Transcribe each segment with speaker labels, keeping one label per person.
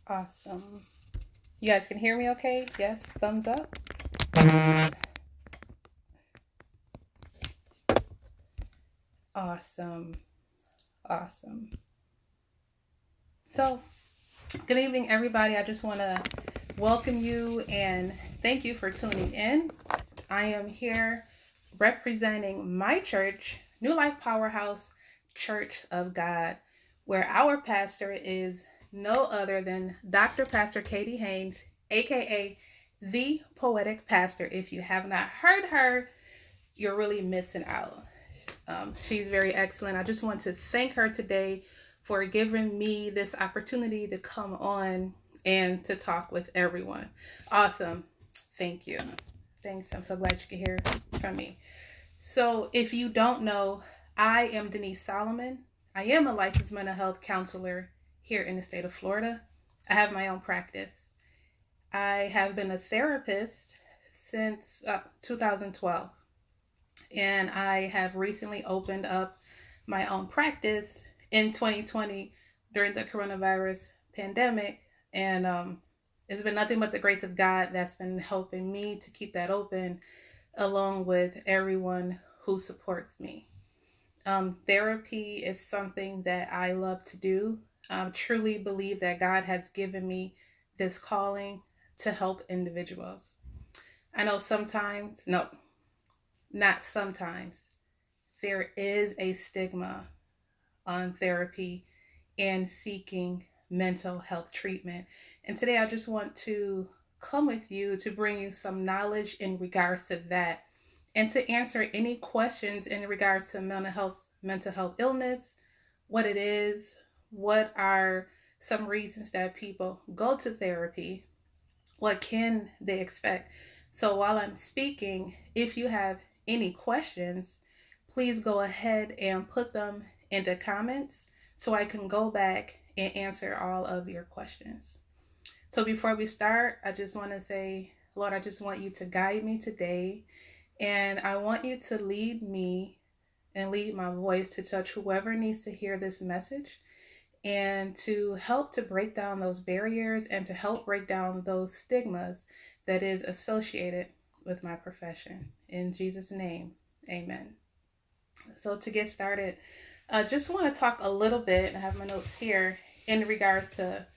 Speaker 1: Awesome. You guys can hear me okay? Yes, thumbs up. Awesome. Awesome. So, good evening, everybody. I just want to welcome you and thank you for tuning in. I am here representing my church, New Life Powerhouse Church of God, where our pastor is no other than Dr. Pastor Katie Haynes, aka the Poetic Pastor. If you have not heard her, you're really missing out. She's very excellent. I just want to thank her today for giving me this opportunity to come on and to talk with everyone. Awesome. Thank you. Thanks. I'm so glad you can hear from me. So, if you don't know, I am Denise Solomon. I am a licensed mental health counselor here in the state of Florida. I have my own practice. I have been a therapist since 2012. And I have recently opened up my own practice in 2020 during the coronavirus pandemic. And it's been nothing but the grace of God that's been helping me to keep that open, along with everyone who supports me. Therapy is something that I love to do. I truly believe that God has given me this calling to help individuals. I know sometimes, no, not sometimes, there is a stigma on therapy and seeking mental health treatment. And today I just want to come with you to bring you some knowledge in regards to that and to answer any questions in regards to mental health illness, what it is, what are some reasons that people go to therapy, what can they expect. So while I'm speaking, if you have any questions, please go ahead and put them in the comments so I can go back and answer all of your questions. So before we start, I just want to say, Lord, I just want you to guide me today, and I want you to lead me and lead my voice to touch whoever needs to hear this message, and to help to break down those barriers and to help break down those stigmas that is associated with my profession. In Jesus' name, amen. So to get started, I just want to talk a little bit, I have my notes here, in regards to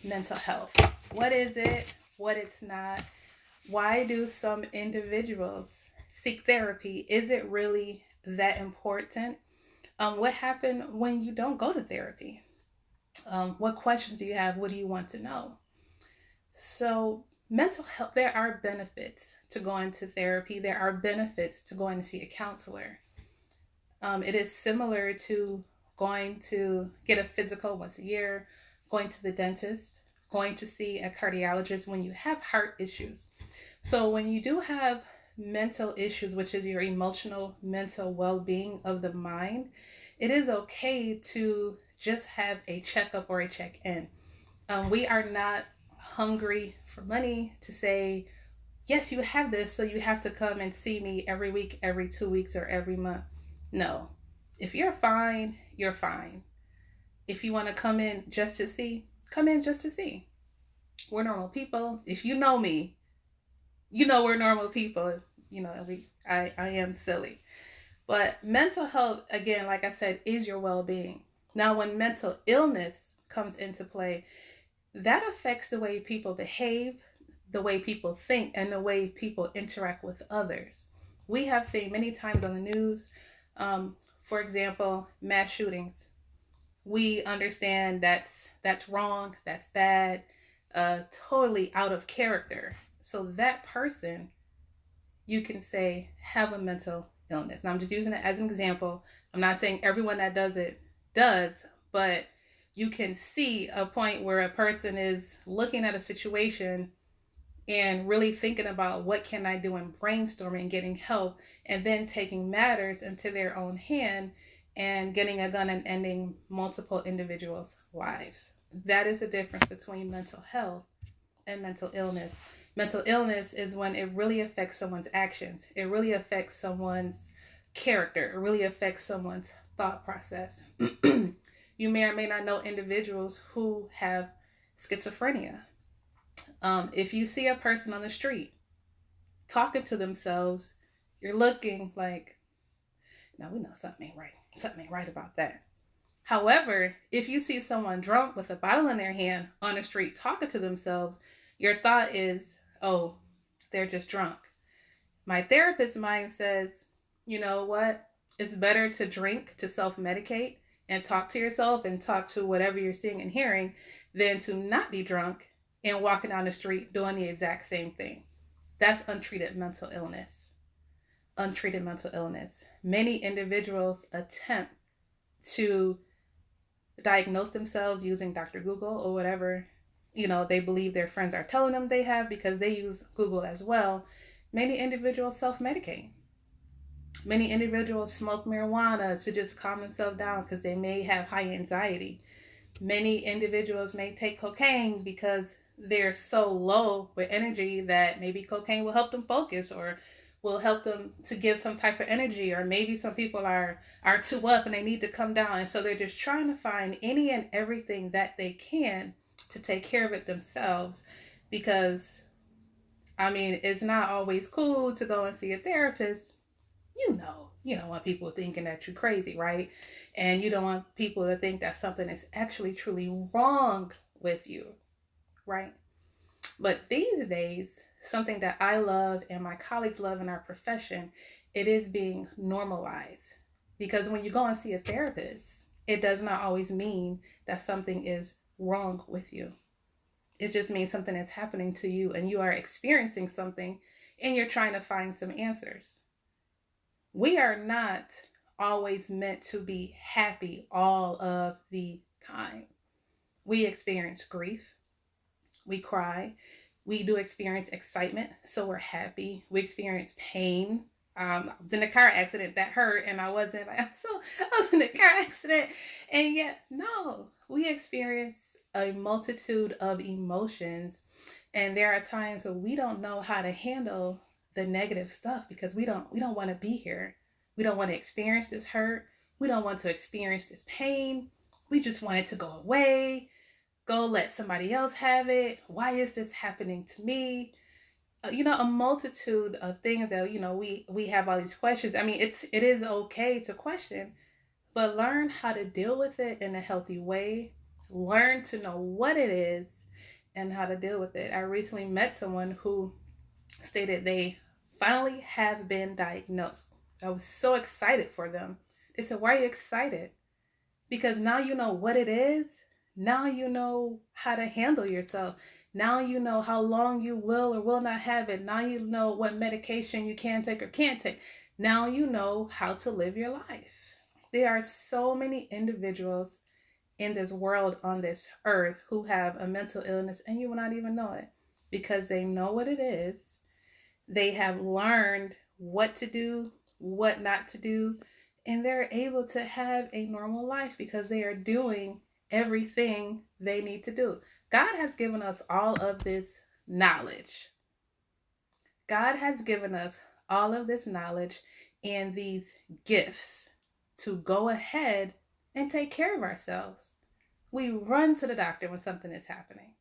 Speaker 1: mental health. What is it? What it's not? Why do some individuals seek therapy? Is it really that important? What happened when you don't go to therapy? What questions do you have? What do you want to know? So, mental health, there are benefits to going to therapy. There are benefits to going to see a counselor. It is similar to going to get a physical once a year, going to the dentist, going to see a cardiologist when you have heart issues. So when you do have mental issues, which is your emotional, mental well-being of the mind, it is okay to just have a checkup or a check-in. We are not hungry for money to say, yes, you have this, so you have to come and see me every week, every 2 weeks, or every month. No. If you're fine, you're fine. If you want to come in just to see, come in just to see. We're normal people. If you know me, you know we're normal people. You know, I am silly. But mental health, again, like I said, is your well-being. Now, when mental illness comes into play, that affects the way people behave, the way people think, and the way people interact with others. We have seen many times on the news, for example, mass shootings. We understand that's wrong, that's bad, totally out of character. So that person, you can say, have a mental illness. Now I'm just using it as an example. I'm not saying everyone that does it does, but you can see a point where a person is looking at a situation and really thinking about what can I do and brainstorming, getting help, and then taking matters into their own hand and getting a gun and ending multiple individuals' lives. That is the difference between mental health and mental illness. Mental illness is when it really affects someone's actions. It really affects someone's character. It really affects someone's thought process. You may or may not know individuals who have schizophrenia. If you see a person on the street talking to themselves, you're looking like, now we know something ain't right. Something ain't right about that. However, if you see someone drunk with a bottle in their hand on the street talking to themselves, your thought is, oh, they're just drunk. My therapist's mind says, you know what? It's better to drink to self-medicate and talk to yourself and talk to whatever you're seeing and hearing than to not be drunk and walking down the street doing the exact same thing. That's untreated mental illness. Untreated mental illness. Many individuals attempt to diagnose themselves using Dr. Google or whatever, they believe their friends are telling them they have because they use Google as well. Many individuals self-medicate. Many individuals smoke marijuana to just calm themselves down because they may have high anxiety. Many individuals may take cocaine because they're so low with energy that maybe cocaine will help them focus or will help them to give some type of energy, or maybe some people are too up and they need to come down, and so they're just trying to find any and everything that they can to take care of it themselves, because it's not always cool to go and see a therapist. You don't want people thinking that you're crazy, right? And you don't want people to think that something is actually truly wrong with you, right? But these days, something that I love and my colleagues love in our profession, it is being normalized. Because when you go and see a therapist, it does not always mean that something is wrong with you. It just means something is happening to you and you are experiencing something and you're trying to find some answers. We are not always meant to be happy all of the time. We experience grief. We cry. We do experience excitement, so we're happy. We experience pain. I was in a car accident that hurt, and I was in a car accident, and yet, no, we experience a multitude of emotions, and there are times where we don't know how to handle the negative stuff because we don't want to be here. We don't want to experience this hurt. We don't want to experience this pain. We just want it to go away. Go let somebody else have it. Why is this happening to me? A multitude of things that, we have all these questions. It is okay to question, but learn how to deal with it in a healthy way. Learn to know what it is and how to deal with it. I recently met someone who stated they finally have been diagnosed. I was so excited for them. They said, why are you excited? Because now you know what it is. Now you know how to handle yourself. Now you know how long you will or will not have it. Now you know what medication you can take or can't take. Now you know how to live your life. There are so many individuals in this world, on this earth, who have a mental illness and you will not even know it because they know what it is. They have learned what to do, what not to do, and they're able to have a normal life because they are doing everything they need to do. God has given us all of this knowledge. God has given us all of this knowledge and these gifts to go ahead and take care of ourselves. We run to the doctor when something is happening.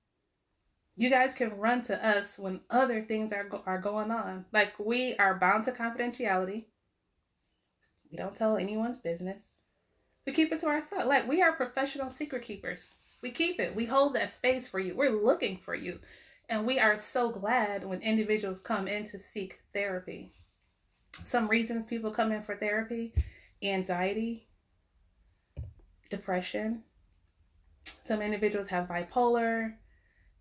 Speaker 1: You guys can run to us when other things are going on. Like, we are bound to confidentiality. We don't tell anyone's business. We keep it to ourselves. Like, we are professional secret keepers. We keep it. We hold that space for you. We're looking for you. And we are so glad when individuals come in to seek therapy. Some reasons people come in for therapy: anxiety, depression. Some individuals have bipolar.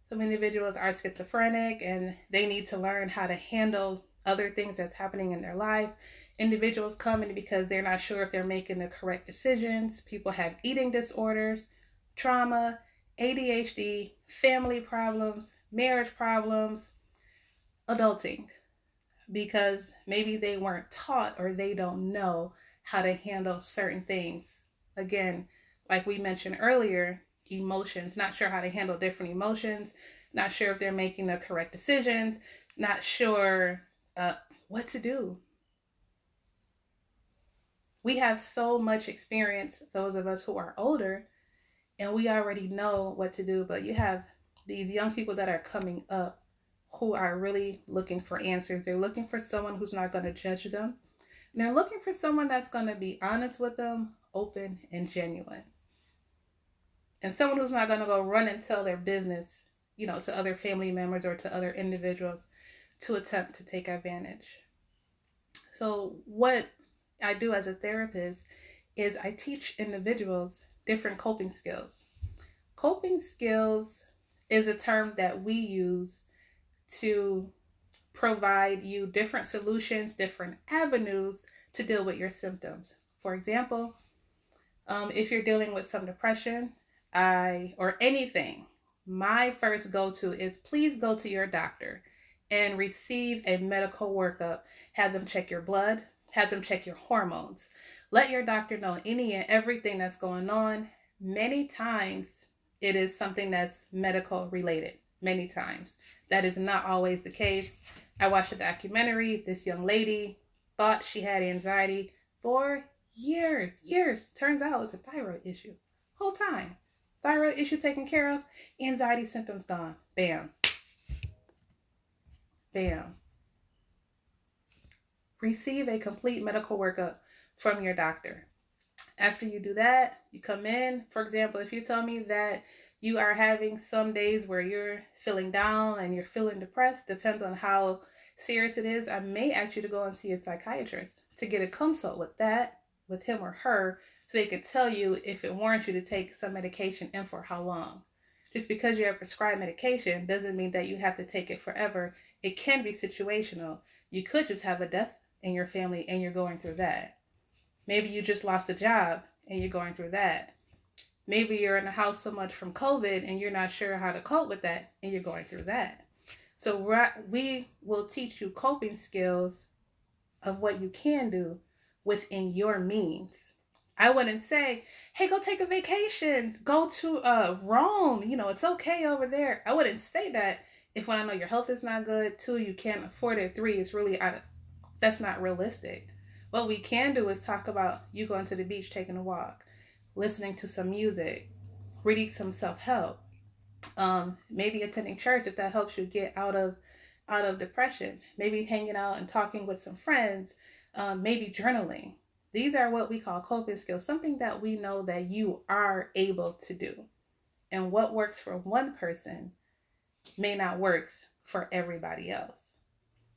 Speaker 1: Some individuals are schizophrenic and they need to learn how to handle other things that's happening in their life. Individuals come in because they're not sure if they're making the correct decisions. People have eating disorders, trauma, ADHD, family problems, marriage problems, adulting, because maybe they weren't taught or they don't know how to handle certain things. Again, like we mentioned earlier, emotions, not sure how to handle different emotions, not sure if they're making the correct decisions, not sure what to do. We have so much experience, those of us who are older, and we already know what to do. But you have these young people that are coming up who are really looking for answers. They're looking for someone who's not going to judge them. And they're looking for someone that's going to be honest with them, open and genuine. And someone who's not going to go run and tell their business, to other family members or to other individuals to attempt to take advantage. So what I do as a therapist is I teach individuals different coping skills. Coping skills is a term that we use to provide you different solutions, different avenues to deal with your symptoms. For example, if you're dealing with some depression, or anything, my first go-to is please go to your doctor and receive a medical workup. Have them check your blood, have them check your hormones. Let your doctor know any and everything that's going on. Many times it is something that's medical related. Many times. That is not always the case. I watched a documentary. This young lady thought she had anxiety for years. Turns out it's a thyroid issue. Whole time. Thyroid issue taken care of. Anxiety symptoms gone. Bam. Bam. Receive a complete medical workup from your doctor. After you do that, you come in. For example, if you tell me that you are having some days where you're feeling down and you're feeling depressed, depends on how serious it is, I may ask you to go and see a psychiatrist to get a consult with him or her, so they could tell you if it warrants you to take some medication and for how long. Just because you have prescribed medication doesn't mean that you have to take it forever. It can be situational. You could just have a death in your family and you're going through that. Maybe you just lost a job and you're going through that. Maybe you're in the house so much from COVID and you're not sure how to cope with that and you're going through that. So we will teach you coping skills of what you can do within your means. I wouldn't say, hey, go take a vacation. Go to Rome. It's okay over there. I wouldn't say that if when I know your health is not good. 2, you can't afford it. 3, it's really that's not realistic. What we can do is talk about you going to the beach, taking a walk, listening to some music, reading some self-help, maybe attending church if that helps you get out of depression, maybe hanging out and talking with some friends, maybe journaling. These are what we call coping skills, something that we know that you are able to do. And what works for one person may not work for everybody else.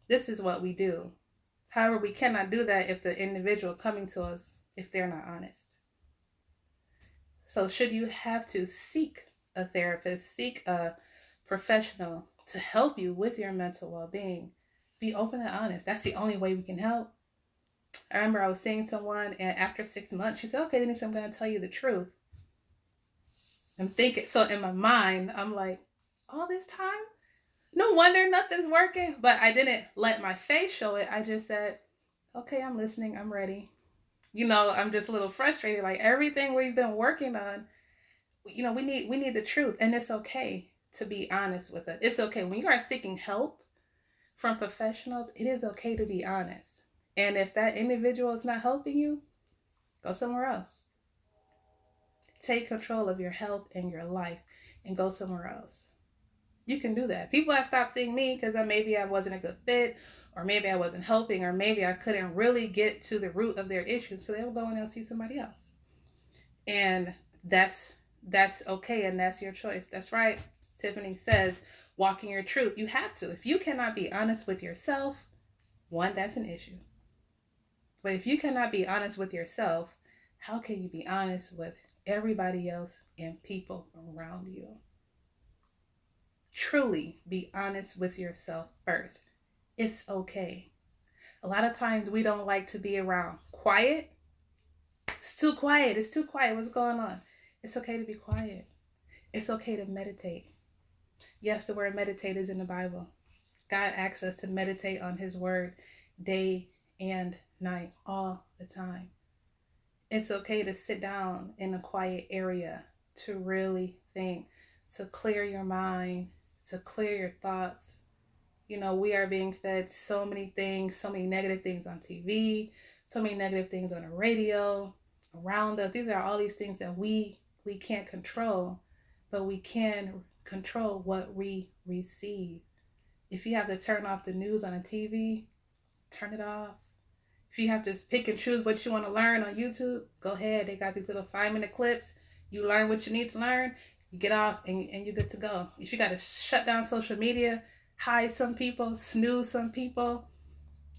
Speaker 1: This is what we do. However, we cannot do that if the individual coming to us, if they're not honest. So should you have to seek a therapist, seek a professional to help you with your mental well-being, be open and honest. That's the only way we can help. I remember I was seeing someone and after 6 months, she said, okay, Denise, I'm going to tell you the truth. I'm thinking, so in my mind, I'm like, all this time? No wonder nothing's working. But I didn't let my face show it. I just said, okay, I'm listening. I'm ready. I'm just a little frustrated. Like everything we've been working on, we need the truth. And it's okay to be honest with it. It's okay. When you are seeking help from professionals, it is okay to be honest. And if that individual is not helping you, go somewhere else. Take control of your health and your life and go somewhere else. You can do that. People have stopped seeing me because maybe I wasn't a good fit, or maybe I wasn't helping, or maybe I couldn't really get to the root of their issue. So they will go and they'll see somebody else. And that's okay, and that's your choice. That's right. Tiffany says, walking your truth. You have to. If you cannot be honest with yourself, one, that's an issue. But if you cannot be honest with yourself, how can you be honest with everybody else and people around you? Truly be honest with yourself first. It's okay. A lot of times we don't like to be around quiet. It's too quiet. It's too quiet. What's going on? It's okay to be quiet. It's okay to meditate. Yes, the word meditate is in the Bible. God asks us to meditate on his word day and night, all the time. It's okay to sit down in a quiet area to really think, to clear your mind, to clear your thoughts. We are being fed so many things, so many negative things on TV, so many negative things on the radio, around us. These are all these things that we can't control. but we can control what we receive. If you have to turn off the news on a TV, turn it off. If you have to pick and choose what you want to learn on YouTube, go ahead. They got these little 5-minute clips. You learn what you need to learn, you get off, and you're good to go. If you got to shut down social media, hide some people, snooze some people,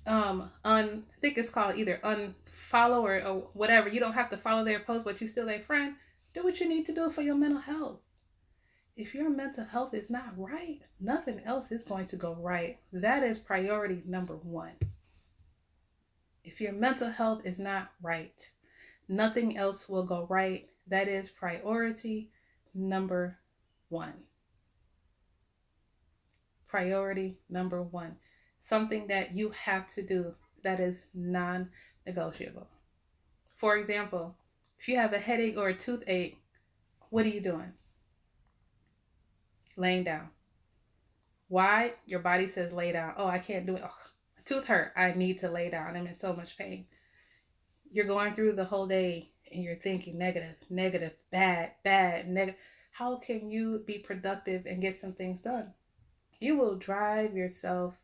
Speaker 1: I think it's called either unfollow or whatever. You don't have to follow their post, but you still their friend. Do what you need to do for your mental health. If your mental health is not right, nothing else is going to go right. That is priority number one. If your mental health is not right, nothing else will go right. That is priority number one. Priority number one. Something that you have to do that is non-negotiable. For example, if you have a headache or a toothache, what are you doing? Laying down. Why? Your body says lay down. Oh, I can't do it. Oh, my tooth hurt. I need to lay down. I'm in so much pain. You're going through the whole day and you're thinking negative, bad, negative. How can you be productive and get some things done? You will drive yourself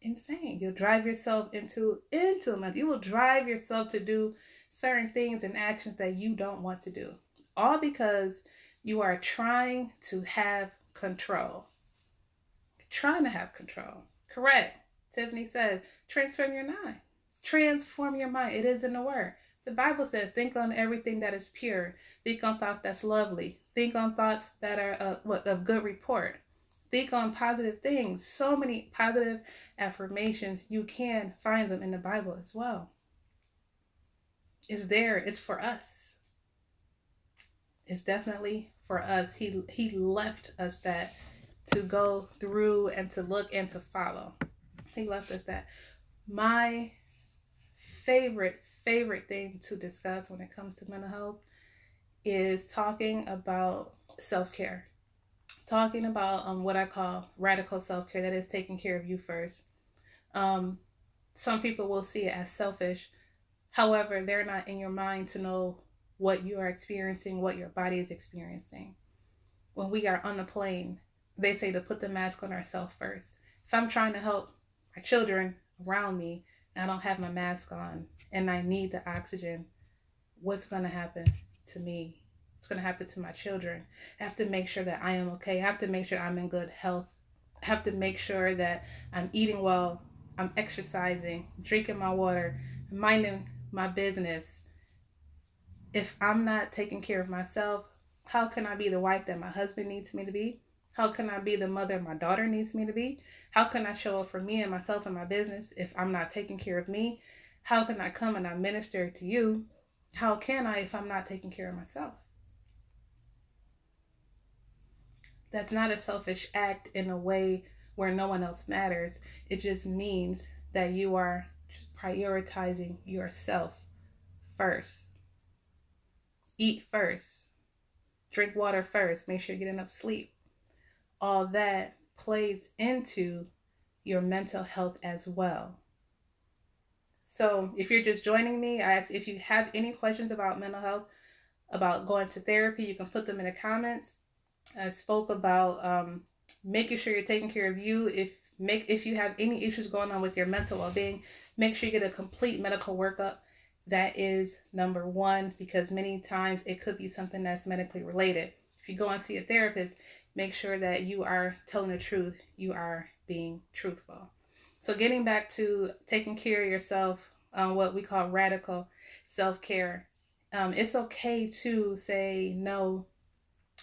Speaker 1: insane. You'll drive yourself into a mess. You will drive yourself to do certain things and actions that you don't want to do. All because you are trying to have control. Trying to have control. Correct. Tiffany says, transform your mind. Transform your mind. It is in the word. The Bible says, think on everything that is pure. Think on thoughts that's lovely. Think on thoughts that are of good report. Think on positive things. So many positive affirmations. You can find them in the Bible as well. It's there. It's for us. It's definitely for us. He left us that to go through and to look and to follow. He left us that. My favorite thing to discuss when it comes to mental health is talking about self-care. Talking about what I call radical self-care, that is taking care of you first. Some people will see it as selfish. However, they're not in your mind to know what you are experiencing, what your body is experiencing. When we are on the plane, they say to put the mask on ourselves first. If I'm trying to help my children around me and I don't have my mask on and I need the oxygen, what's going to happen to me? It's going to happen to my children. I have to make sure that I am okay. I have to make sure I'm in good health. I have to make sure that I'm eating well, I'm exercising, drinking my water, minding my business. If I'm not taking care of myself, how can I be the wife that my husband needs me to be? How can I be the mother my daughter needs me to be? How can I show up for me and myself and my business if I'm not taking care of me? How can I come and I minister to you? How can I if I'm not taking care of myself? That's not a selfish act in a way where no one else matters. It just means that you are prioritizing yourself first. Eat first. Drink water first. Make sure you get enough sleep. All that plays into your mental health as well. So if you're just joining me, I ask if you have any questions about mental health, about going to therapy, you can put them in the comments. I spoke about making sure you're taking care of you. If you have any issues going on with your mental well-being, make sure you get a complete medical workup. That is number one, because many times it could be something that's medically related. If you go and see a therapist, make sure that you are telling the truth. You are being truthful. So getting back to taking care of yourself, what we call radical self-care. It's okay to say no.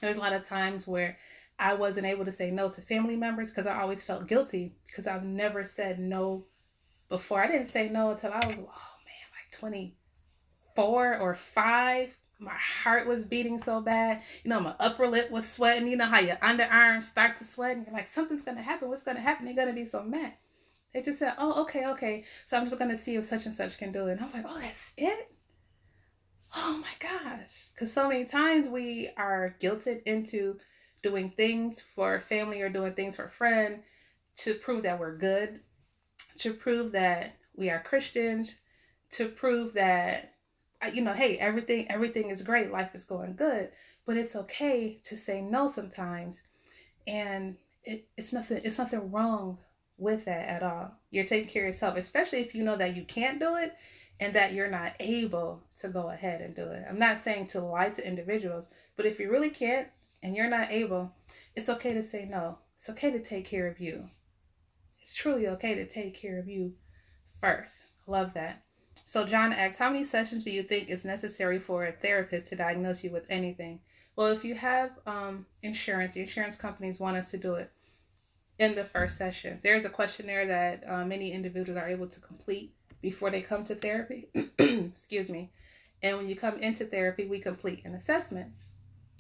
Speaker 1: There's a lot of times where I wasn't able to say no to family members because I always felt guilty because I've never said no before. I didn't say no until I was, like 24 or 5. My heart was beating so bad. My upper lip was sweating. You know how your underarms start to sweat and you're like, something's going to happen. What's going to happen? They're going to be so mad. They just said, oh, okay. So I'm just going to see if such and such can do it. And I'm like, oh, that's it? Oh my gosh. Because so many times we are guilted into doing things for family or doing things for a friend to prove that we're good, to prove that we are Christians, to prove that hey, everything is great, life is going good, but it's okay to say no sometimes. And it's nothing wrong with that at all. You're taking care of yourself, especially if you know that you can't do it and that you're not able to go ahead and do it. I'm not saying to lie to individuals, but if you really can't and you're not able, it's okay to say no. It's okay to take care of you. It's truly okay to take care of you first. Love that. So John asks, how many sessions do you think is necessary for a therapist to diagnose you with anything? Well, if you have insurance, the insurance companies want us to do it in the first session. There's a questionnaire that many individuals are able to complete before they come to therapy. Excuse me. And when you come into therapy, we complete an assessment.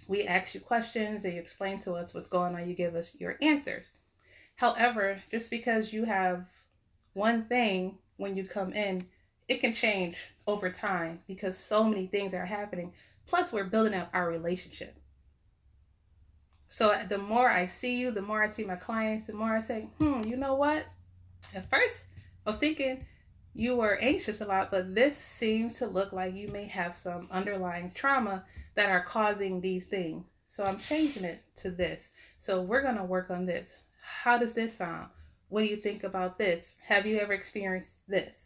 Speaker 1: We ask you questions, and you explain to us what's going on. You give us your answers. However, just because you have one thing when you come in, it can change over time because so many things are happening. Plus, we're building up our relationship. So the more I see you, the more I see my clients, the more I say, you know what? At first, I was thinking you were anxious a lot, but this seems to look like you may have some underlying trauma that are causing these things. So I'm changing it to this. So we're going to work on this. How does this sound? What do you think about this? Have you ever experienced this?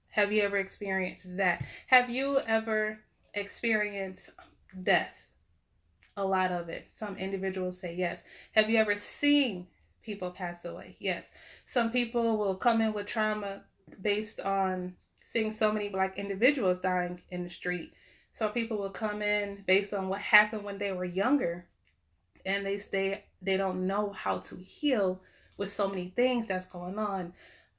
Speaker 1: Have you ever experienced that? Have you ever experienced death? A lot of it. Some individuals say yes. Have you ever seen people pass away? Yes. Some people will come in with trauma based on seeing so many Black individuals dying in the street. Some people will come in based on what happened when they were younger, and they don't know how to heal with so many things that's going on.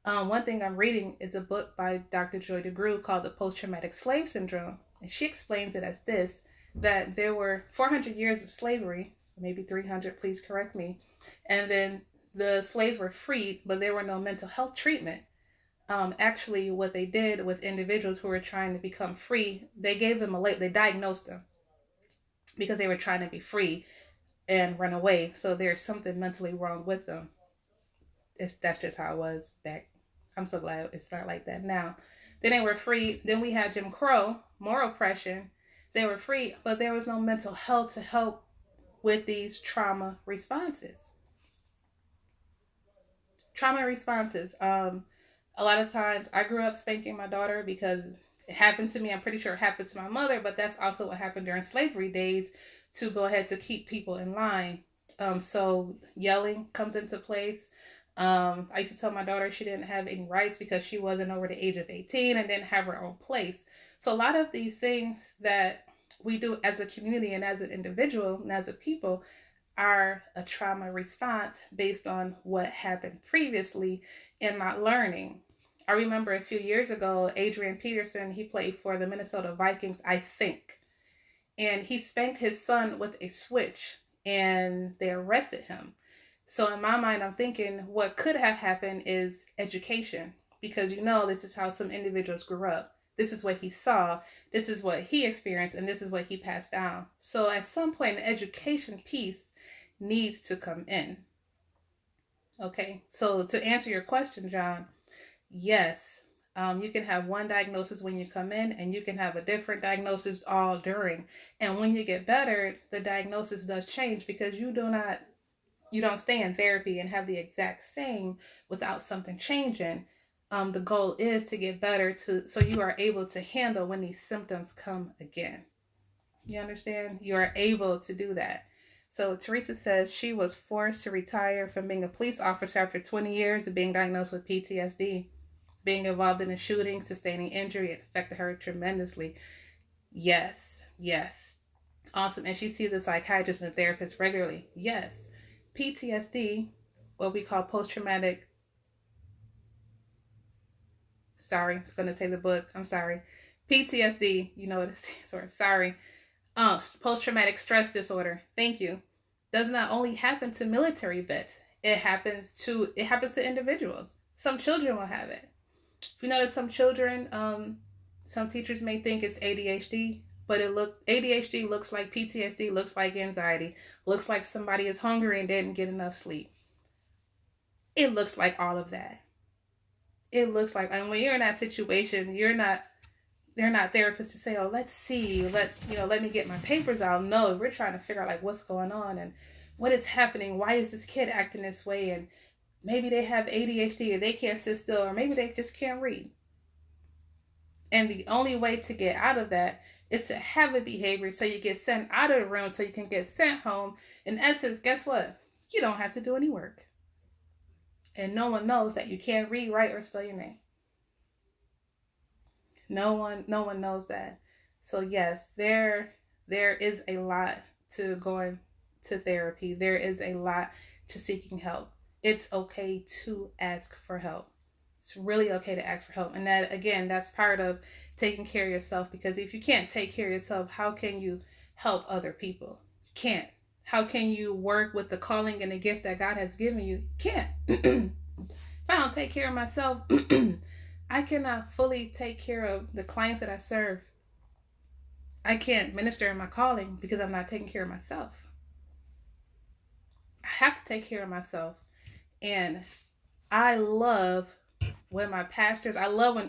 Speaker 1: One thing I'm reading is a book by Dr. Joy DeGruy called The Post-Traumatic Slave Syndrome, and she explains it as this: that there were 400 years of slavery, maybe 300, please correct me, and then the slaves were freed, but there were no mental health treatment. Actually, what they did with individuals who were trying to become free, they gave them a label, they diagnosed them because they were trying to be free and run away. So there's something mentally wrong with them. That's just how it was back. I'm so glad it's not like that now. Then they were free. Then we had Jim Crow, more oppression. They were free, but there was no mental health to help with these trauma responses. Trauma responses. A lot of times I grew up spanking my daughter because it happened to me. I'm pretty sure it happened to my mother, but that's also what happened during slavery days to go ahead to keep people in line. So yelling comes into place. I used to tell my daughter she didn't have any rights because she wasn't over the age of 18 and didn't have her own place. So a lot of these things that we do as a community and as an individual and as a people are a trauma response based on what happened previously and not learning. I remember a few years ago, Adrian Peterson, he played for the Minnesota Vikings, I think, and he spanked his son with a switch and they arrested him. So in my mind, I'm thinking what could have happened is education, because this is how some individuals grew up. This is what he saw, this is what he experienced, and this is what he passed down. So at some point, the education piece needs to come in. Okay, so to answer your question, John, yes, you can have one diagnosis when you come in, and you can have a different diagnosis all during. And when you get better, the diagnosis does change because you don't stay in therapy and have the exact same without something changing. The goal is to get better so you are able to handle when these symptoms come again. You understand? You are able to do that. So Teresa says she was forced to retire from being a police officer after 20 years of being diagnosed with PTSD. Being involved in a shooting, sustaining injury, it affected her tremendously. Yes. Awesome. And she sees a psychiatrist and a therapist regularly. Yes. PTSD, what we call post-traumatic, I was going to say the book, I'm sorry. PTSD, you know what it stands for, sorry. Post-traumatic stress disorder, thank you, does not only happen to military vets, it happens to individuals. Some children will have it. If you notice, some children, some teachers may think it's ADHD, but ADHD looks like PTSD, looks like anxiety, looks like somebody is hungry and didn't get enough sleep. It looks like all of that. It looks like, and when you're in that situation, you're not They're not therapists to say, oh, let's see, let me get my papers out. No, we're trying to figure out like what's going on and what is happening. Why is this kid acting this way? And maybe they have ADHD or they can't sit still, or maybe they just can't read. And the only way to get out of that is to have a behavior so you get sent out of the room so you can get sent home. In essence, guess what? You don't have to do any work. And no one knows that you can't read, write, or spell your name. No one knows that. So yes, there is a lot to going to therapy. There is a lot to seeking help. It's okay to ask for help. It's really okay to ask for help. And that, again, that's part of taking care of yourself, because if you can't take care of yourself, how can you help other people? You can't. How can you work with the calling and the gift that God has given you? You can't. If I don't take care of myself, I cannot fully take care of the clients that I serve. I can't minister in my calling because I'm not taking care of myself. I have to take care of myself. And I love when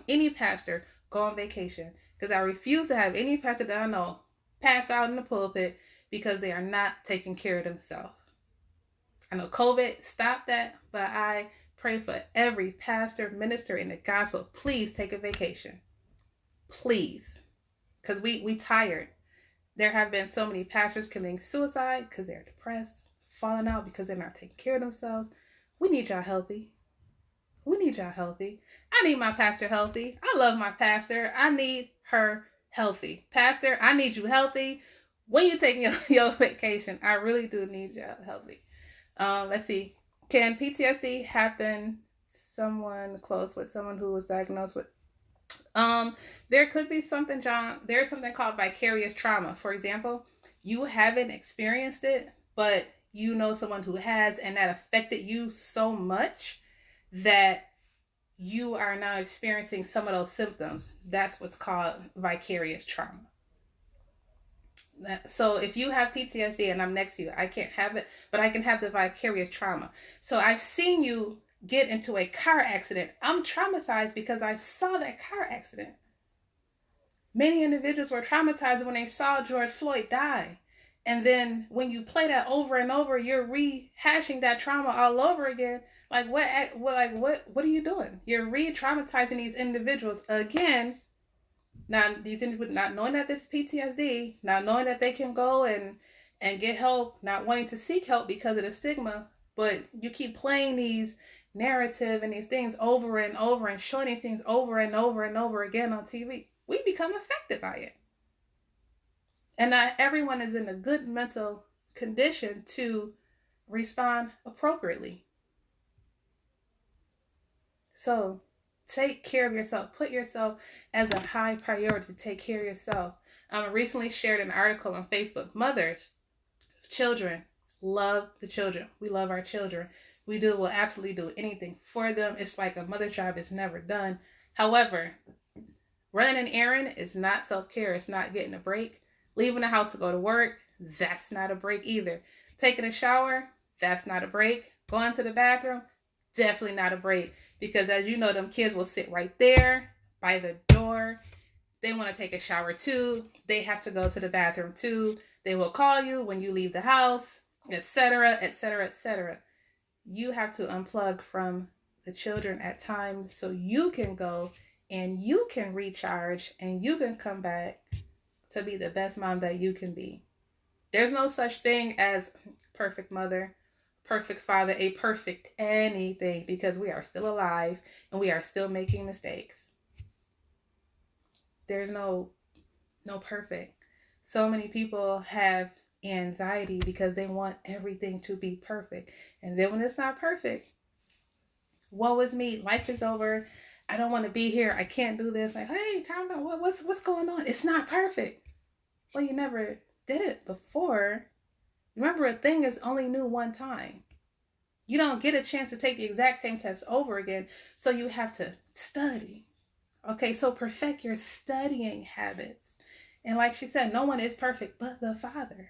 Speaker 1: any pastor go on vacation, because I refuse to have any pastor that I know pass out in the pulpit because they are not taking care of themselves. I know COVID stopped that, but I pray for every pastor, minister in the gospel. Please take a vacation. Please. Because we tired. There have been so many pastors committing suicide because they're depressed, falling out because they're not taking care of themselves. We need y'all healthy. We need y'all healthy. I need my pastor healthy. I love my pastor. I need her healthy. Pastor, I need you healthy. When you taking your vacation, I really do need y'all healthy. Let's see. Can PTSD happen someone close with someone who was diagnosed with? There could be something, John. There's something called vicarious trauma. For example, you haven't experienced it, but you know someone who has, and that affected you so much that you are now experiencing some of those symptoms. That's what's called vicarious trauma. So if you have PTSD and I'm next to you, I can't have it, but I can have the vicarious trauma. So I've seen you get into a car accident. I'm traumatized because I saw that car accident. Many individuals were traumatized when they saw George Floyd die. And then when you play that over and over, you're rehashing that trauma all over again. Like what are you doing? You're re-traumatizing these individuals again. Now, these individuals not knowing that it's PTSD, not knowing that they can go and get help, not wanting to seek help because of the stigma, but you keep playing these narrative and these things over and over and showing these things over and over and over again on TV. We become affected by it. And not everyone is in a good mental condition to respond appropriately. So take care of yourself. Put yourself as a high priority to take care of yourself. I recently shared an article on Facebook. Mothers, children, love the children. We love our children. We'll absolutely do anything for them. It's like a mother's job is never done. However, running an errand is not self-care. It's not getting a break. Leaving the house to go to work, that's not a break either. Taking a shower, that's not a break. Going to the bathroom, definitely not a break. Because as you know, them kids will sit right there by the door. They want to take a shower too. They have to go to the bathroom too. They will call you when you leave the house, etc., etc., etc. You have to unplug from the children at times so you can go and you can recharge and you can come back to be the best mom that you can be. There's no such thing as perfect mother, perfect father, a perfect anything, because we are still alive and we are still making mistakes. There's no perfect. So many people have anxiety because they want everything to be perfect. And then when it's not perfect, woe is me, life is over. I don't want to be here. I can't do this. Like, hey, calm down. What's going on? It's not perfect. Well, you never did it before. Remember, a thing is only new one time. You don't get a chance to take the exact same test over again. So you have to study. Okay, so perfect your studying habits. And like she said, no one is perfect but the Father.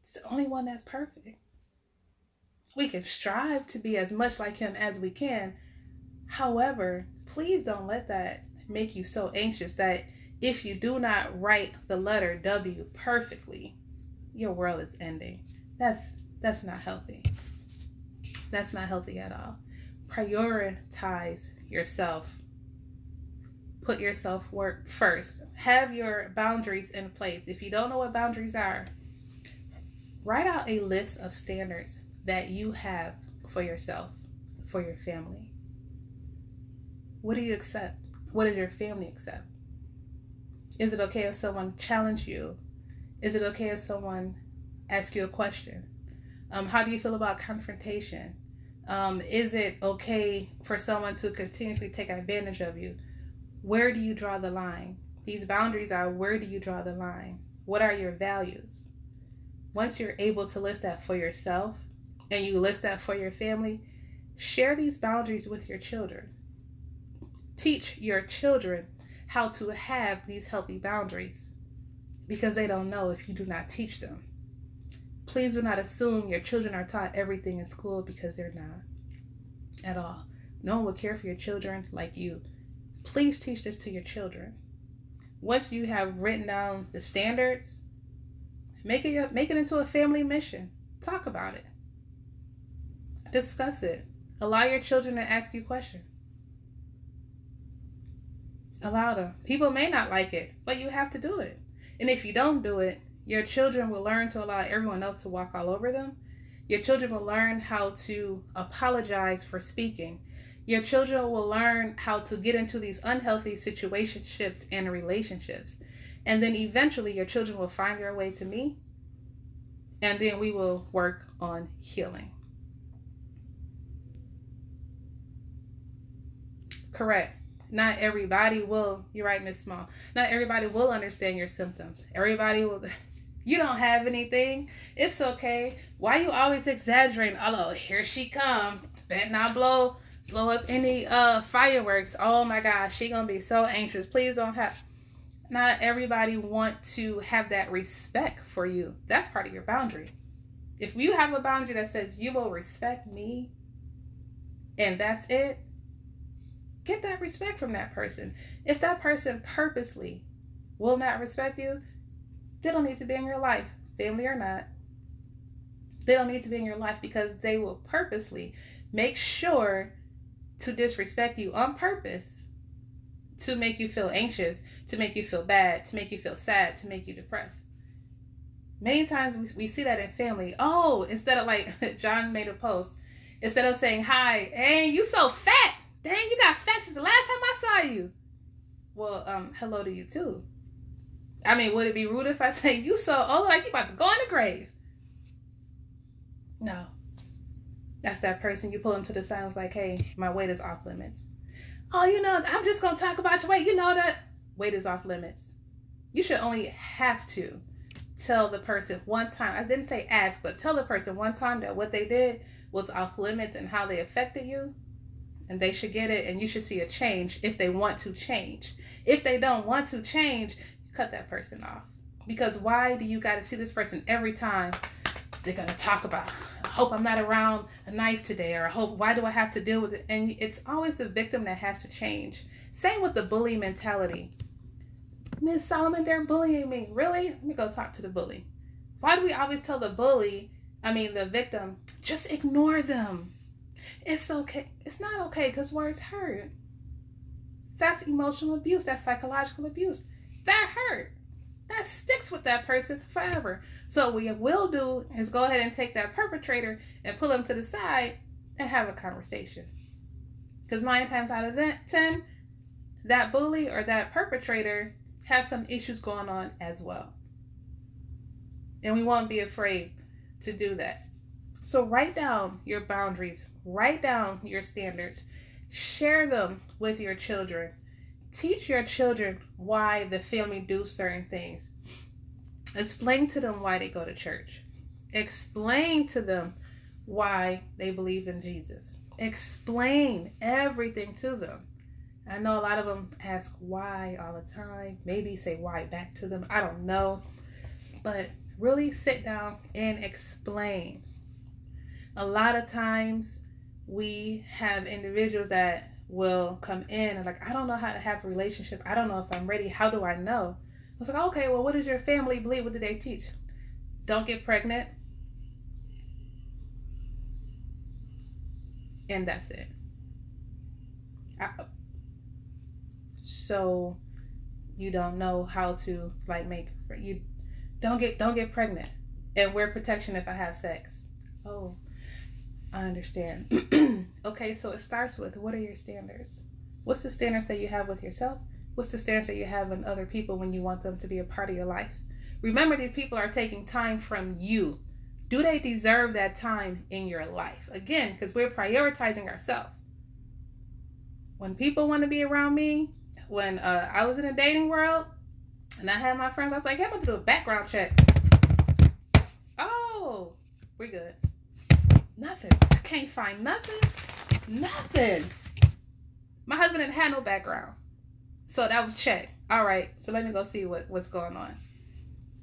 Speaker 1: It's the only one that's perfect. We can strive to be as much like him as we can. However, please don't let that make you so anxious that If you do not write the letter W perfectly, your world is ending. That's not healthy. That's not healthy at all. Prioritize yourself. Put yourself work first. Have your boundaries in place. If you don't know what boundaries are, write out a list of standards that you have for yourself, for your family. What do you accept? What does your family accept? Is it okay if someone challenges you? Is it okay if someone asks you a question? How do you feel about confrontation? Is it okay for someone to continuously take advantage of you? Where do you draw the line? These boundaries are, where do you draw the line? What are your values? Once you're able to list that for yourself and you list that for your family, share these boundaries with your children. Teach your children how to have these healthy boundaries, because they don't know if you do not teach them. Please do not assume your children are taught everything in school, because they're not at all. No one will care for your children like you. Please teach this to your children. Once you have written down the standards, make it into a family mission. Talk about it. Discuss it. Allow your children to ask you questions. Allow them. People may not like it, but you have to do it. And if you don't do it, your children will learn to allow everyone else to walk all over them. Your children will learn how to apologize for speaking. Your children will learn how to get into these unhealthy situationships and relationships. And then eventually your children will find their way to me. And then we will work on healing. Correct. Not everybody will, you're right, Miss Small. Not everybody will understand your symptoms. Everybody will, you don't have anything. It's okay. Why you always exaggerating? Oh, here she come. Bet not blow up any fireworks. Oh my gosh, she gonna be so anxious. Please don't have. Not everybody want to have that respect for you. That's part of your boundary. If you have a boundary that says you will respect me, and that's it, get that respect from that person. If that person purposely will not respect you, they don't need to be in your life, family or not. They don't need to be in your life, because they will purposely make sure to disrespect you on purpose, to make you feel anxious, to make you feel bad, to make you feel sad, to make you depressed. Many times we see that in family. Oh, instead of, like John made a post, instead of saying, hi, hey, you so fat. Dang, you got fat since the last time I saw you. Well, hello to you too. I mean, would it be rude if I say, you so old, like you about to go in the grave? No. That's that person, you pull them to the side and was like, hey, my weight is off limits. Oh, I'm just going to talk about your weight. You know that weight is off limits. You should only have to tell the person one time. I didn't say ask, but tell the person one time that what they did was off limits and how they affected you. And they should get it, and you should see a change if they want to change. If they don't want to change, cut that person off. Because why do you got to see this person every time they're going to talk about, I hope I'm not around a knife today, or why do I have to deal with it? And it's always the victim that has to change. Same with the bully mentality. Miss Solomon, they're bullying me. Really? Let me go talk to the bully. Why do we always tell the victim, just ignore them? It's okay. It's not okay, because words hurt. That's emotional abuse. That's psychological abuse. That hurt. That sticks with that person forever. So what we will do is go ahead and take that perpetrator and pull them to the side and have a conversation. Because 9 times out of 10, that bully or that perpetrator has some issues going on as well. And we won't be afraid to do that. So write down your boundaries. Write down your standards. Share them with your children. Teach your children why the family do certain things. Explain to them why they go to church. Explain to them why they believe in Jesus. Explain everything to them. I know a lot of them ask why all the time. Maybe say why back to them. I don't know. But really sit down and explain. A lot of times we have individuals that will come in and like, I don't know how to have a relationship. I don't know if I'm ready. How do I know? I was like, okay, well, what does your family believe? What do they teach? Don't get pregnant. And that's it. So you don't know how to like you don't get pregnant and wear protection if I have sex. Oh, I understand. Okay, so it starts with, what are your standards? What's the standards that you have with yourself? What's the standards that you have in other people when you want them to be a part of your life? Remember, these people are taking time from you. Do they deserve that time in your life? Again, because we're prioritizing ourselves. When people want to be around me, when I was in a dating world and I had my friends, I was like, hey, I'm going to do a background check. Oh, we're good. Nothing. I can't find nothing. Nothing. My husband didn't have no background. So that was check. All right, so let me go see what's going on.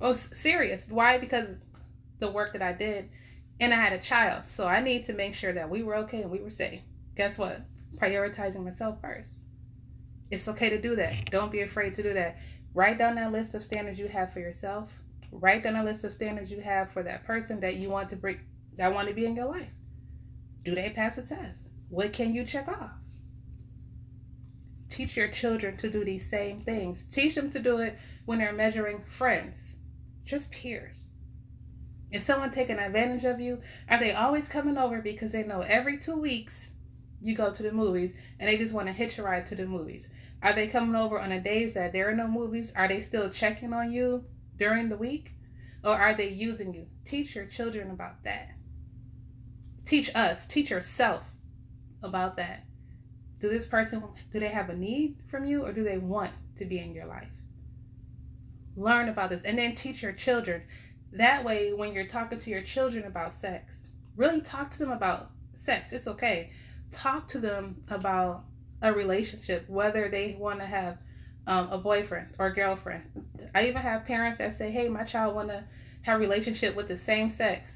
Speaker 1: I was serious. Why? Because the work that I did, and I had a child. So I need to make sure that we were okay and we were safe. Guess what? Prioritizing myself first. It's okay to do that. Don't be afraid to do that. Write down that list of standards you have for yourself. Write down a list of standards you have for that person that you want to bring, that want to be in your life. Do they pass the test? What can you check off? Teach your children to do these same things. Teach them to do it when they're measuring friends, just peers. Is someone taking advantage of you? Are they always coming over because they know every 2 weeks you go to the movies and they just want to hitch a ride to the movies? Are they coming over on the days that there are no movies? Are they still checking on you during the week? Or are they using you? Teach your children about that. Teach yourself about that. Do they have a need from you, or do they want to be in your life? Learn about this and then teach your children. That way, when you're talking to your children about sex, really talk to them about sex. It's okay. Talk to them about a relationship, whether they want to have a boyfriend or girlfriend. I even have parents that say, hey, my child want to have a relationship with the same sex.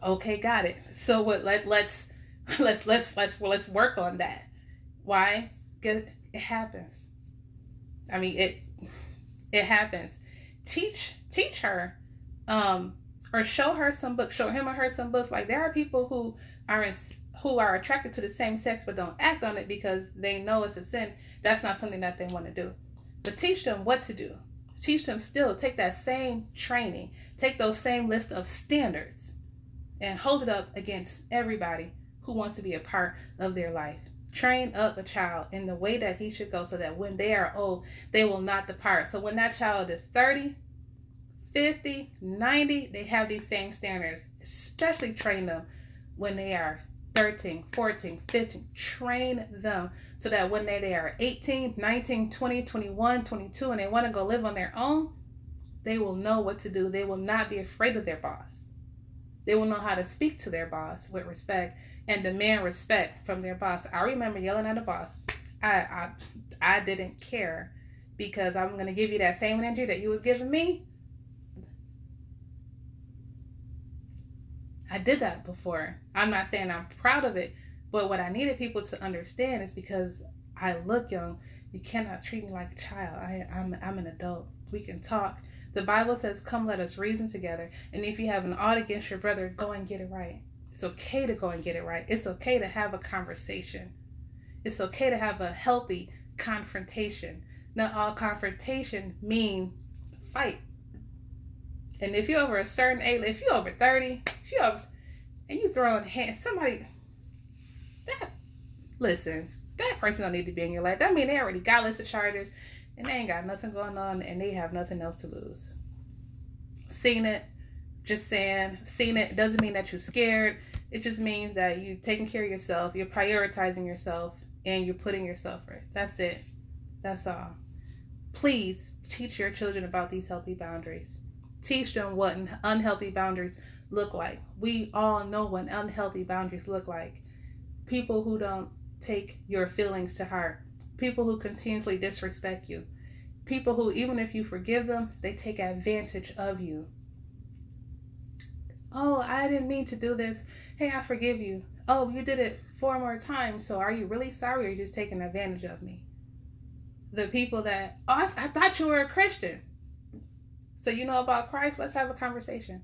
Speaker 1: Okay, got it. So what? Let's work on that. Why? Because it happens. I mean, it happens. Teach her, or show her some books. Show him or her some books. Like, there are people who are attracted to the same sex but don't act on it because they know it's a sin. That's not something that they want to do. But teach them what to do. Teach them still. Take that same training. Take those same list of standards and hold it up against everybody who wants to be a part of their life. Train up a child in the way that he should go so that when they are old, they will not depart. So when that child is 30, 50, 90, they have these same standards. Especially train them when they are 13, 14, 15. Train them so that when they are 18, 19, 20, 21, 22, and they want to go live on their own, they will know what to do. They will not be afraid of their boss. They will know how to speak to their boss with respect and demand respect from their boss. I remember yelling at a boss. I didn't care because I'm going to give you that same energy that you was giving me. I did that before. I'm not saying I'm proud of it, but what I needed people to understand is because I look young, you cannot treat me like a child. I'm an adult. We can talk. The Bible says, come, let us reason together. And if you have an ought against your brother, go and get it right. It's okay to go and get it right. It's okay to have a conversation. It's okay to have a healthy confrontation. Not all confrontation mean fight. And if you're over a certain age, if you're over 30, and you throw in hands, that person don't need to be in your life. That mean they already got a list of charges and they ain't got nothing going on and they have nothing else to lose. Seen it, just saying, seen it doesn't mean that you're scared. It just means that you're taking care of yourself, you're prioritizing yourself, and you're putting yourself first. That's it. That's all. Please teach your children about these healthy boundaries. Teach them what unhealthy boundaries look like. We all know what unhealthy boundaries look like. People who don't take your feelings to heart. People who continuously disrespect you. People who, even if you forgive them, they take advantage of you. Oh, I didn't mean to do this. Hey, I forgive you. Oh, you did it 4 more times. So are you really sorry, or are you just taking advantage of me? The people that, oh, I thought you were a Christian. So you know about Christ? Let's have a conversation.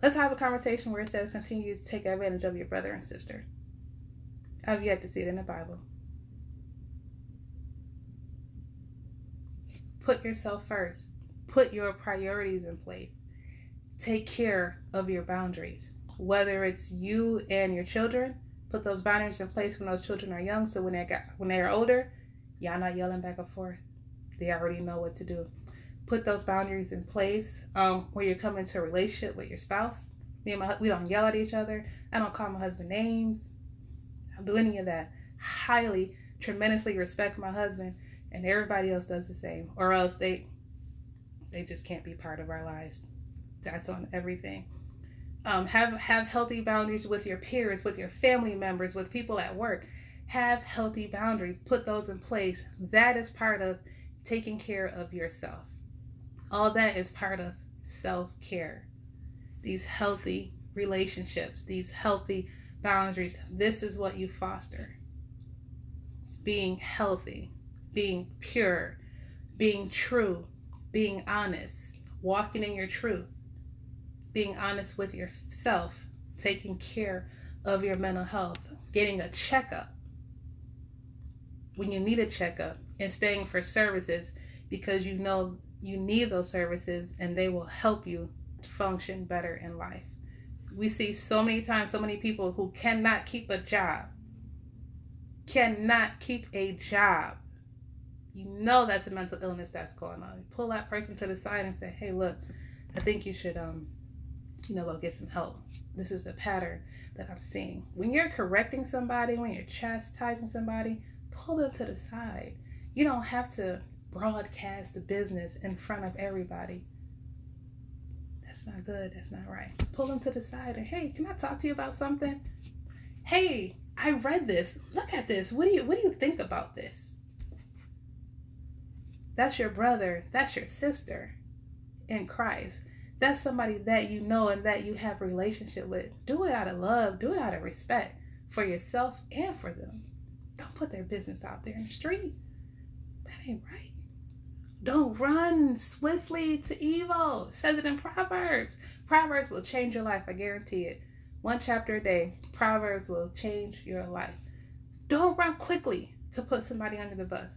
Speaker 1: Let's have a conversation where it says continue to take advantage of your brother and sister. I've yet to see it in the Bible. Put yourself first. Put your priorities in place. Take care of your boundaries. Whether it's you and your children, put those boundaries in place when those children are young, so when they're older, y'all not yelling back and forth. They already know what to do. Put those boundaries in place when you're coming into a relationship with your spouse. We don't yell at each other. I don't call my husband names. I don't do any of that. Highly, tremendously respect my husband, and everybody else does the same. Or else they just can't be part of our lives. That's on everything. Have healthy boundaries with your peers, with your family members, with people at work. Have healthy boundaries. Put those in place. That is part of taking care of yourself. All that is part of self-care. These healthy relationships, these healthy boundaries, this is what you foster. Being healthy, being pure, being true, being honest, walking in your truth, being honest with yourself, taking care of your mental health, getting a checkup when you need a checkup, and staying for services because you know you need those services and they will help you to function better in life. We see so many times, so many people who cannot keep a job. Cannot keep a job. You know that's a mental illness that's going on. You pull that person to the side and say, hey, look, I think you should, go get some help. This is a pattern that I'm seeing. When you're correcting somebody, when you're chastising somebody, pull them to the side. You don't have to broadcast the business in front of everybody. That's not good. That's not right. Pull them to the side and, hey, can I talk to you about something? Hey, I read this. Look at this. What do you think about this? That's your brother. That's your sister in Christ. That's somebody that you know and that you have a relationship with. Do it out of love. Do it out of respect for yourself and for them. Don't put their business out there in the street. That ain't right. Don't run swiftly to evil. It says it in Proverbs. Proverbs will change your life. I guarantee it. 1 chapter a day. Proverbs will change your life. Don't run quickly to put somebody under the bus.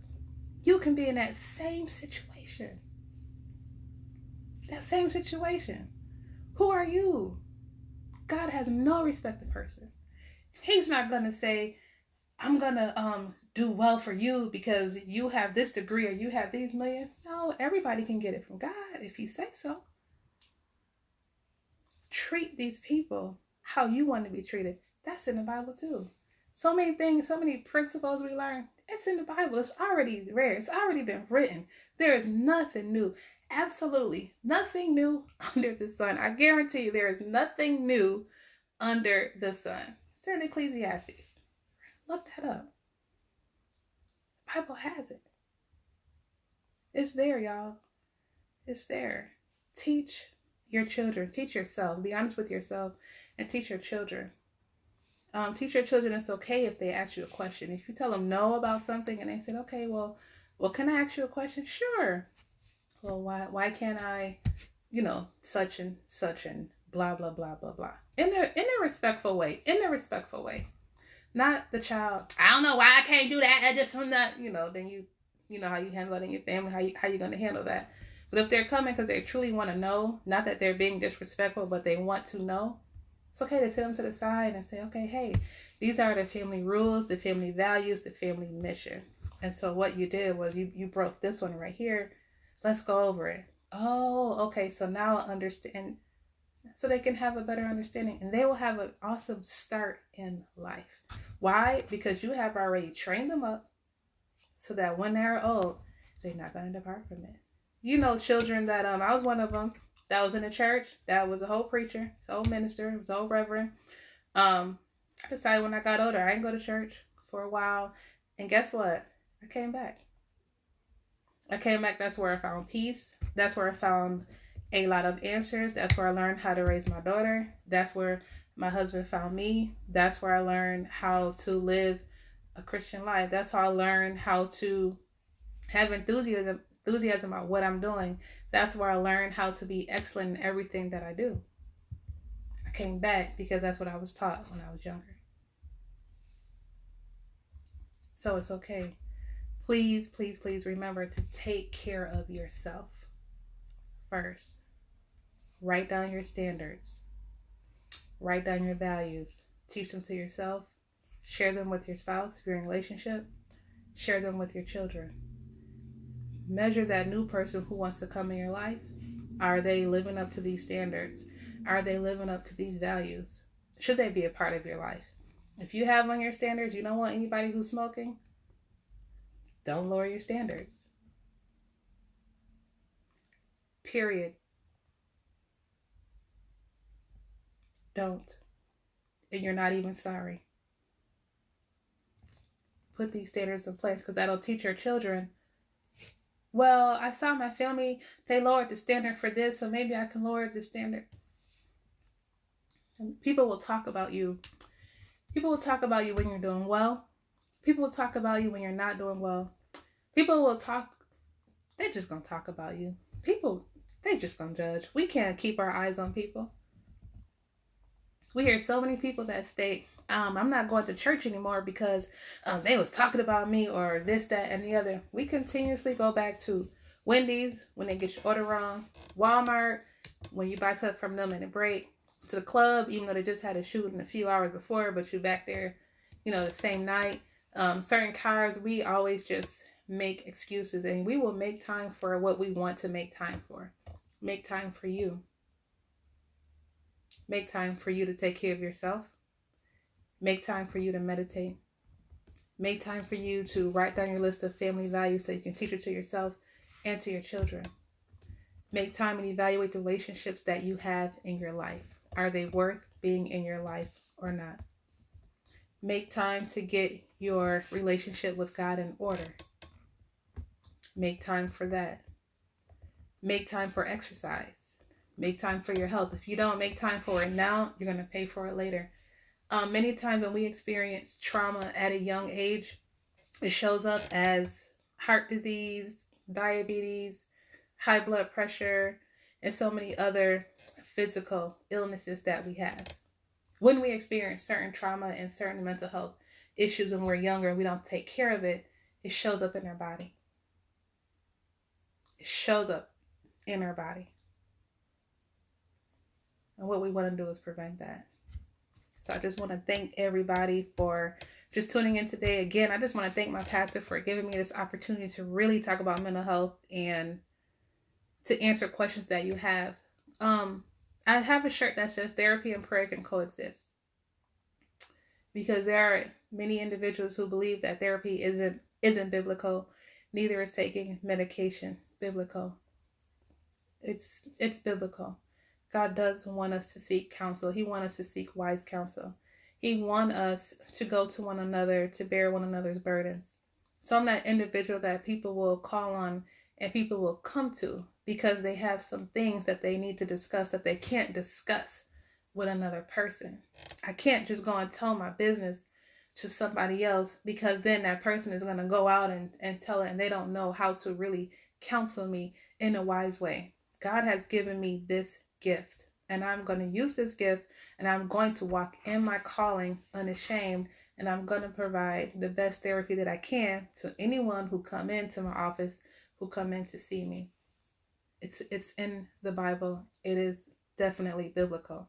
Speaker 1: You can be in that same situation. That same situation. Who are you? God has no respect to person. He's not going to say, I'm going to do well for you because you have this degree or you have these million. No, everybody can get it from God if he says so. Treat these people how you want to be treated. That's in the Bible too. So many things, so many principles we learn. It's in the Bible. It's already there. It's already been written. There is nothing new. Absolutely nothing new under the sun. I guarantee you there is nothing new under the sun. It's in Ecclesiastes. Look that up. The Bible has it. It's there, y'all. It's there. Teach your children. Teach yourself. Be honest with yourself and teach your children. Teach your children it's okay if they ask you a question. If you tell them no about something and they said, okay, well, can I ask you a question? Sure. Well, why can't I, such and blah, blah, blah, blah, blah. In a respectful way. In a respectful way. Not the child, I don't know why I can't do that. I just from that, then you know how you handle it in your family, how you going to handle that. But if they're coming because they truly want to know, not that they're being disrespectful, but they want to know, it's okay to sit them to the side and say, okay, hey, these are the family rules, the family values, the family mission. And so what you did was you broke this one right here. Let's go over it. Oh, okay. So now I understand. So they can have a better understanding and they will have an awesome start in life. Why? Because you have already trained them up so that when they're old, they're not going to depart from it. Children that, I was one of them that was in a church, that was a whole preacher, was a whole minister, was a whole reverend. I decided when I got older, I didn't go to church for a while. And guess what? I came back. That's where I found peace. That's where I found a lot of answers. That's where I learned how to raise my daughter. That's where My husband found me. That's where I learned how to live a Christian life. That's how I learned how to have enthusiasm about what I'm doing. That's where I learned how to be excellent in everything that I do. I came back because that's what I was taught when I was younger. So it's okay. Please, please, please remember to take care of yourself first. Write down your standards. Write down your values. Teach them to yourself. Share them with your spouse if you're in a relationship. Share them with your children. Measure that new person who wants to come in your life. Are they living up to these standards? Are they living up to these values? Should they be a part of your life? If you have on your standards, you don't want anybody who's smoking, don't lower your standards. Period. Don't. And you're not even sorry. Put these standards in place because that'll teach your children. Well, I saw my family, they lowered the standard for this, so maybe I can lower the standard. And people will talk about you. People will talk about you when you're doing well. People will talk about you when you're not doing well. People will talk, they're just going to talk about you. People, they're just going to judge. We can't keep our eyes on people. We hear so many people that state, I'm not going to church anymore because they was talking about me or this, that, and the other. We continuously go back to Wendy's when they get your order wrong, Walmart when you buy stuff from them in a break, to the club even though they just had a shooting a few hours before, but you back there, the same night. Certain cars, we always just make excuses, and we will make time for what we want to make time for. Make time for you. Make time for you to take care of yourself. Make time for you to meditate. Make time for you to write down your list of family values so you can teach it to yourself and to your children. Make time and evaluate the relationships that you have in your life. Are they worth being in your life or not? Make time to get your relationship with God in order. Make time for that. Make time for exercise. Make time for your health. If you don't make time for it now, you're going to pay for it later. Many times when we experience trauma at a young age, it shows up as heart disease, diabetes, high blood pressure, and so many other physical illnesses that we have. When we experience certain trauma and certain mental health issues when we're younger and we don't take care of it, it shows up in our body. It shows up in our body. And what we want to do is prevent that. So I just want to thank everybody for just tuning in today. Again, I just want to thank my pastor for giving me this opportunity to really talk about mental health and to answer questions that you have. I have a shirt that says therapy and prayer can coexist. Because there are many individuals who believe that therapy isn't biblical. Neither is taking medication biblical. It's biblical. God does want us to seek counsel. He wants us to seek wise counsel. He wants us to go to one another, to bear one another's burdens. So I'm that individual that people will call on and people will come to because they have some things that they need to discuss that they can't discuss with another person. I can't just go and tell my business to somebody else because then that person is going to go out and tell it and they don't know how to really counsel me in a wise way. God has given me this gift and I'm going to use this gift and I'm going to walk in my calling unashamed and I'm going to provide the best therapy that I can to anyone who come into my office, who come in to see me. It's in the Bible. It is definitely biblical.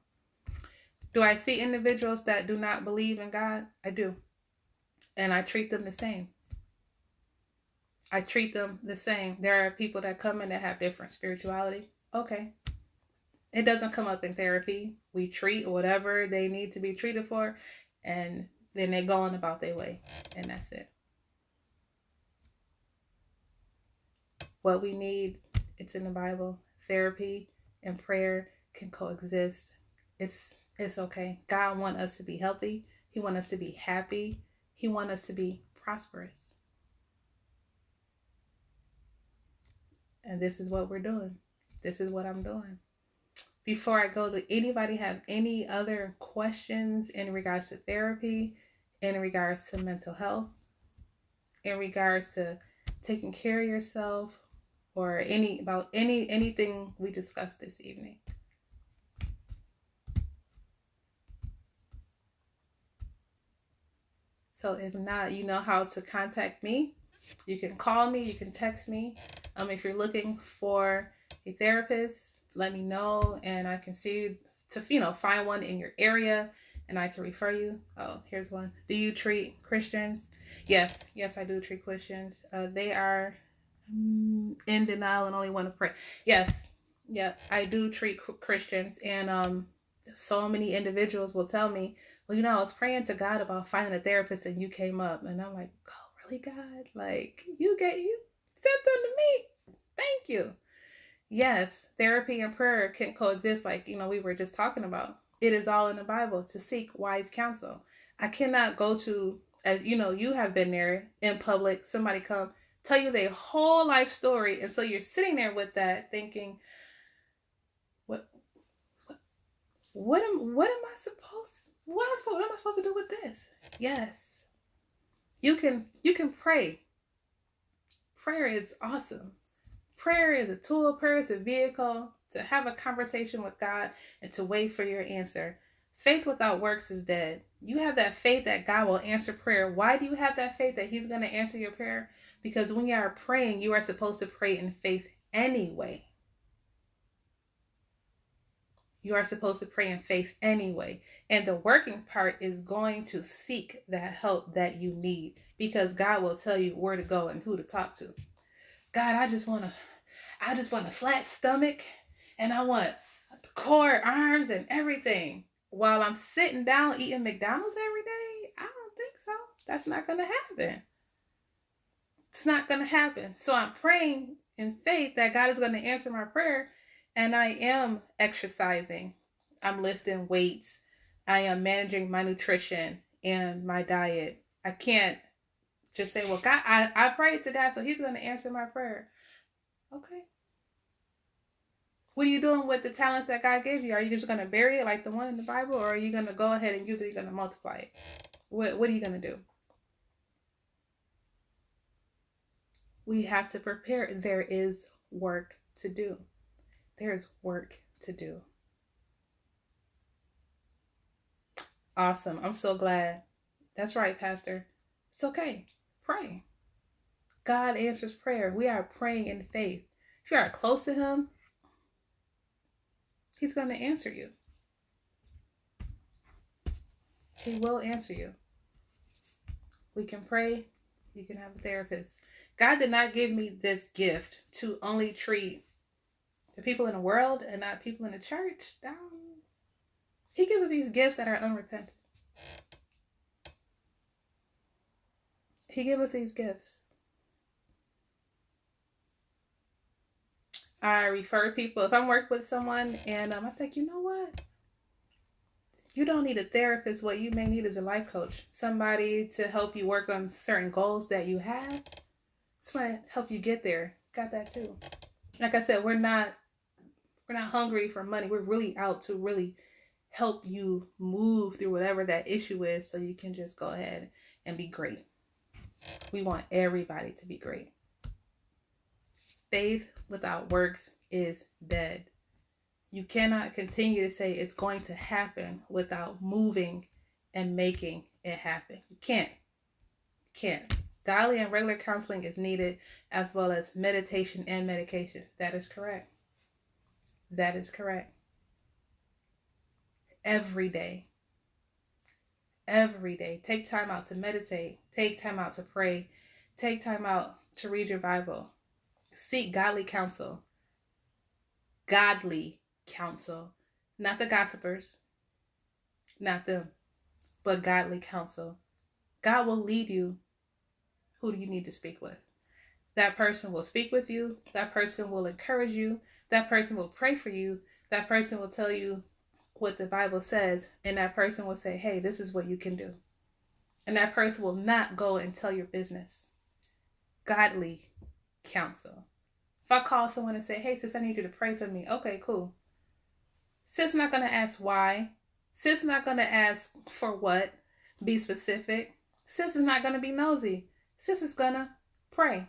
Speaker 1: Do I see individuals that do not believe in God? I do. And I treat them the same. I treat them the same. There are people that come in that have different spirituality. Okay. It doesn't come up in therapy. We treat whatever they need to be treated for, and then they go on about their way, and that's it. What we need, it's in the Bible. Therapy and prayer can coexist. It's okay. God wants us to be healthy. He wants us to be happy. He wants us to be prosperous. And this is what we're doing. This is what I'm doing. before I go, do anybody have any other questions in regards to therapy, in regards to mental health, in regards to taking care of yourself, or anything we discussed this evening? So if not, you know how to contact me. You can call me, you can text me. If you're looking for a therapist, let me know, and I can see you to find one in your area, and I can refer you. Oh, here's one. Do you treat Christians? Yes, I do treat Christians. They are in denial and only want to pray. Yes, yeah, I do treat Christians, and so many individuals will tell me, well, I was praying to God about finding a therapist, and you came up, and I'm like, oh, really, God? Like, you sent them to me. Thank you. Yes, therapy and prayer can coexist, like we were just talking about. It is all in the Bible to seek wise counsel. I cannot go to, as you have been there in public, somebody come tell you their whole life story, and so you're sitting there with that thinking, what am I supposed to, what am I supposed to do with this? Yes. You can pray. Prayer is awesome. Prayer is a tool, prayer is a vehicle to have a conversation with God and to wait for your answer. Faith without works is dead. You have that faith that God will answer prayer. Why do you have that faith that He's going to answer your prayer? Because when you are praying, you are supposed to pray in faith anyway. You are supposed to pray in faith anyway. And the working part is going to seek that help that you need, because God will tell you where to go and who to talk to. God, I just want a flat stomach, and I want core, arms, and everything. While I'm sitting down eating McDonald's every day, I don't think so. That's not going to happen. It's not going to happen. So I'm praying in faith that God is going to answer my prayer, and I am exercising. I'm lifting weights. I am managing my nutrition and my diet. I can't just say, well, God, I prayed to God, so He's going to answer my prayer. Okay. What are you doing with the talents that God gave you? Are you just going to bury it like the one in the Bible, or are you going to go ahead and use it? You're going to multiply it. What are you going to do? We have to prepare. There is work to do. There's work to do. Awesome. I'm so glad. That's right, Pastor. It's okay. Pray. God answers prayer. We are praying in faith. If you are close to Him, He's going to answer you. He will answer you. We can pray. You can have a therapist. God did not give me this gift to only treat the people in the world and not people in the church. He gives us these gifts that are unrepentant. He gives us these gifts. I refer people, if I'm working with someone and I say, you know what? You don't need a therapist. What you may need is a life coach. Somebody to help you work on certain goals that you have. Somebody to help you get there. Got that too. Like I said, we're not hungry for money. We're really out to really help you move through whatever that issue is, so you can just go ahead and be great. We want everybody to be great. Faith without works is dead. You cannot continue to say it's going to happen without moving and making it happen. You can't. Daily and regular counseling is needed, as well as meditation and medication. That is correct. That is correct. Every day. Take time out to meditate. Take time out to pray. Take time out to read your Bible. Seek godly counsel. Godly counsel. Not the gossipers. Not them. But godly counsel. God will lead you. Who do you need to speak with? That person will speak with you. That person will encourage you. That person will pray for you. That person will tell you what the Bible says. And that person will say, hey, this is what you can do. And that person will not go and tell your business. Godly counsel. If I call someone and say, hey, sis, I need you to pray for me. Okay, cool. Sis not going to ask why. Sis not going to ask for what. Be specific. Sis is not going to be nosy. Sis is going to pray.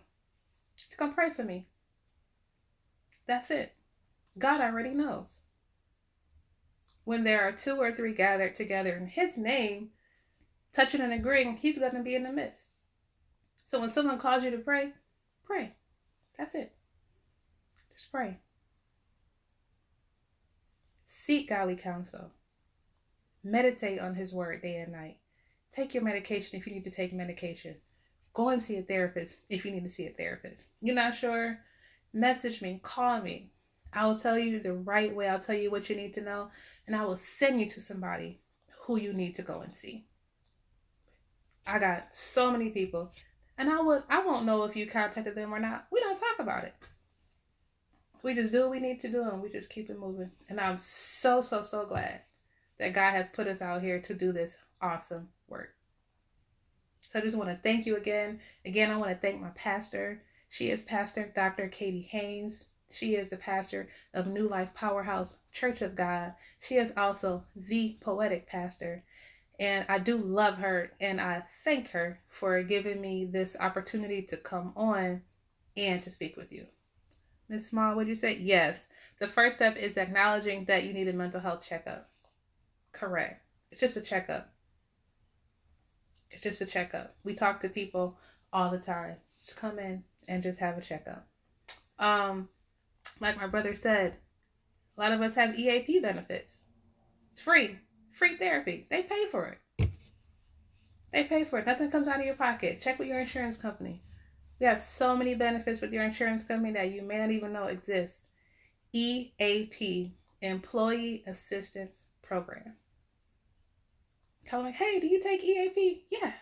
Speaker 1: She's going to pray for me. That's it. God already knows. When there are 2 or 3 gathered together in his name, touching and agreeing, he's going to be in the midst. So when someone calls you to pray, pray. That's it. Just pray. Seek godly counsel. Meditate on his word day and night. Take your medication if you need to take medication. Go and see a therapist if you need to see a therapist. You're not sure? Message me. Call me. I will tell you the right way. I'll tell you what you need to know. And I will send you to somebody who you need to go and see. I got so many people. And I won't know if you contacted them or not. We don't talk about it. We just do what we need to do and we just keep it moving. And I'm so glad that God has put us out here to do this awesome work. So I just want to thank you again. Again, I want to thank my pastor. She is Pastor Dr. Katie Haynes. She is the pastor of New Life Powerhouse Church of God. She is also the poetic pastor. And I do love her and I thank her for giving me this opportunity to come on and to speak with you. Miss Small, what'd you say? Yes. The first step is acknowledging that you need a mental health checkup. Correct. It's just a checkup. It's just a checkup. We talk to people all the time. Just come in and just have a checkup. Like my brother said, a lot of us have EAP benefits. It's free. Free therapy. They pay for it. They pay for it. Nothing comes out of your pocket. Check with your insurance company. We have so many benefits with your insurance company that you may not even know exist. EAP, Employee Assistance Program. Tell them, like, hey, do you take EAP? Yeah.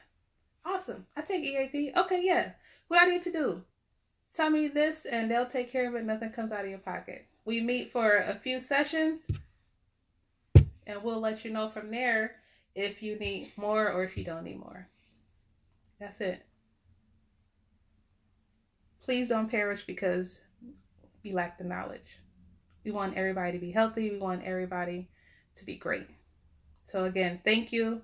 Speaker 1: Awesome. I take EAP. Okay, yeah. What I need to do? Tell me this and they'll take care of it. Nothing comes out of your pocket. We meet for a few sessions and we'll let you know from there if you need more or if you don't need more. That's it. Please don't perish because we lack the knowledge. We want everybody to be healthy. We want everybody to be great. So again, thank you.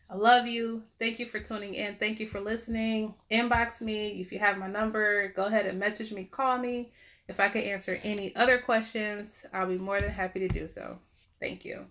Speaker 1: I love you. Thank you for tuning in. Thank you for listening. Inbox me. If you have my number, go ahead and message me, call me. If I can answer any other questions, I'll be more than happy to do so. Thank you.